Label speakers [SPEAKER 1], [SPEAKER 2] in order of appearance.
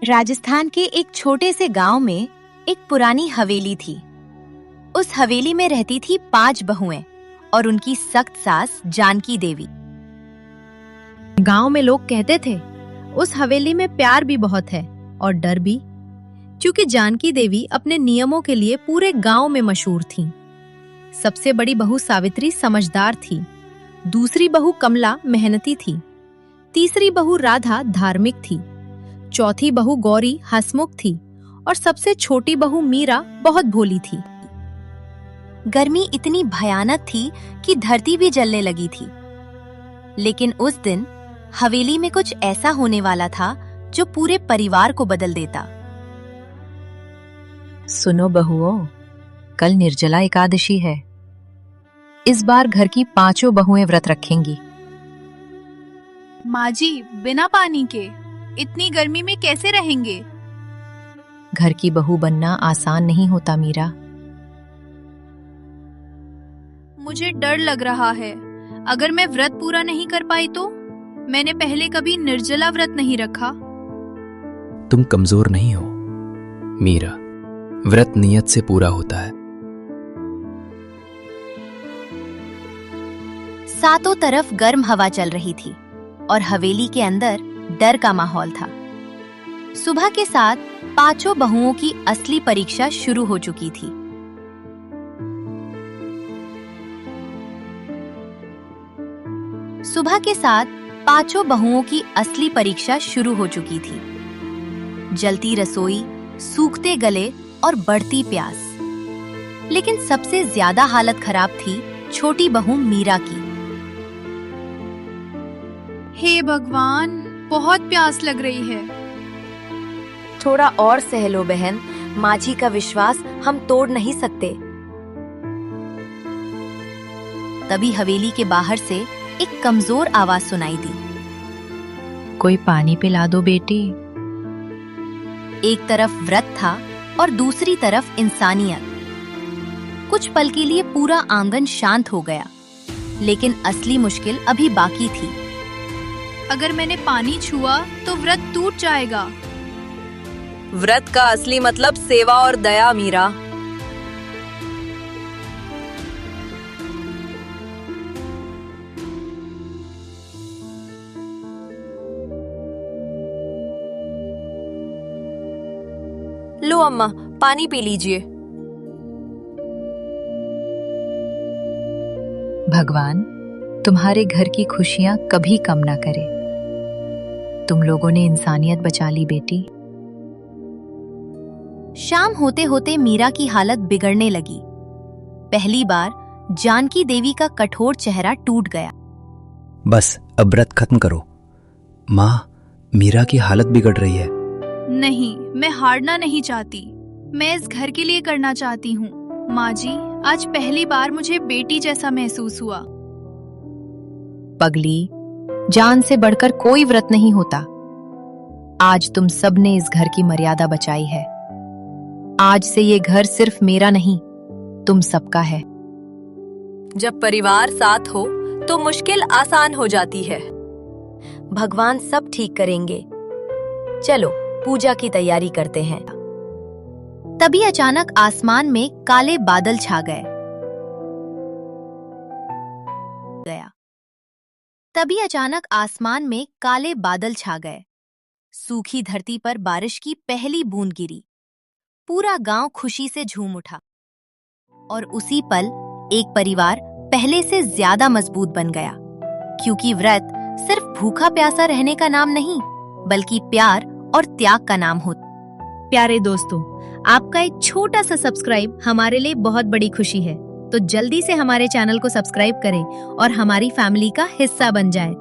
[SPEAKER 1] राजस्थान के एक छोटे से गांव में एक पुरानी हवेली थी। उस हवेली में रहती थी 5 बहुएं और उनकी सख्त सास जानकी देवी।
[SPEAKER 2] गांव में लोग कहते थे उस हवेली में प्यार भी बहुत है और डर भी, क्योंकि जानकी देवी अपने नियमों के लिए पूरे गांव में मशहूर थीं। सबसे बड़ी बहू सावित्री समझदार थी, दूसरी बहू कमला मेहनती थी, तीसरी बहू राधा धार्मिक थी, चौथी बहू गौरी हंसमुख थी और सबसे छोटी बहू मीरा बहुत भोली थी।
[SPEAKER 1] गर्मी इतनी भयानक थी कि धरती भी जलने लगी थी। लेकिन उस दिन हवेली में कुछ ऐसा होने वाला था जो पूरे परिवार को बदल देता।
[SPEAKER 3] सुनो बहुओं, कल निर्जला एकादशी है। इस बार घर की 5 बहुएं व्रत रखेंगी।
[SPEAKER 4] माँ जी, बिना पानी के इतनी गर्मी में कैसे रहेंगे?
[SPEAKER 3] घर की बहू बनना आसान नहीं होता मीरा।
[SPEAKER 4] मुझे डर लग रहा है, अगर मैं व्रत पूरा नहीं कर पाई तो? मैंने पहले कभी निर्जला व्रत नहीं रखा।
[SPEAKER 5] तुम कमजोर नहीं हो मीरा, व्रत नियत से पूरा होता है।
[SPEAKER 1] सातों तरफ गर्म हवा चल रही थी और हवेली के अंदर डर का माहौल था। सुबह के साथ 5 बहुओं की असली परीक्षा शुरू हो चुकी थी। सुबह के साथ 5 बहुओं की असली परीक्षा शुरू हो चुकी थी। जलती रसोई, सूखते गले और बढ़ती प्यास। लेकिन सबसे ज्यादा हालत खराब थी छोटी बहू मीरा की।
[SPEAKER 4] हे भगवान, बहुत प्यास लग रही है।
[SPEAKER 1] थोड़ा और सह लो बहन, माँ जी का विश्वास हम तोड़ नहीं सकते। तभी हवेली के बाहर से एक कमजोर आवाज सुनाई दी।
[SPEAKER 3] कोई पानी पिला दो बेटी।
[SPEAKER 1] एक तरफ व्रत था और दूसरी तरफ इंसानियत। कुछ पल के लिए पूरा आंगन शांत हो गया, लेकिन असली मुश्किल अभी बाकी थी।
[SPEAKER 4] अगर मैंने पानी छुआ तो व्रत टूट जाएगा।
[SPEAKER 6] व्रत का असली मतलब सेवा और दया मीरा। लो अम्मा, पानी पी लीजिए।
[SPEAKER 3] भगवान तुम्हारे घर की खुशियां कभी कम ना करे। तुम लोगों ने इंसानियत बचा ली बेटी।
[SPEAKER 1] शाम होते होते मीरा की हालत बिगड़ने लगी। पहली बार जानकी देवी का कठोर चेहरा टूट गया।
[SPEAKER 5] बस अब व्रत खत्म करो। माँ, मीरा की हालत बिगड़ रही है।
[SPEAKER 4] नहीं, मैं हारना नहीं चाहती। मैं इस घर के लिए करना चाहती हूँ। माँ जी, आज पहली बार मुझे बेटी जैसा महसूस हुआ।
[SPEAKER 3] पगली, जान से बढ़कर कोई व्रत नहीं होता। आज तुम सब ने इस घर की मर्यादा बचाई है। आज से ये घर सिर्फ मेरा नहीं, तुम सबका है।
[SPEAKER 6] जब परिवार साथ हो तो मुश्किल आसान हो जाती है।
[SPEAKER 1] भगवान सब ठीक करेंगे। चलो पूजा की तैयारी करते हैं। तभी अचानक आसमान में काले बादल छा गए। तभी अचानक आसमान में काले बादल छा गए। सूखी धरती पर बारिश की पहली बूंद गिरी। पूरा गांव खुशी से झूम उठा। और उसी पल एक परिवार पहले से ज्यादा मजबूत बन गया, क्योंकि व्रत सिर्फ भूखा प्यासा रहने का नाम नहीं, बल्कि प्यार और त्याग का नाम होता।
[SPEAKER 2] प्यारे दोस्तों, आपका एक छोटा सा सब्सक्राइब हमारे लिए बहुत बड़ी खुशी है। तो जल्दी से हमारे चैनल को सब्सक्राइब करें और हमारी फैमिली का हिस्सा बन जाएं।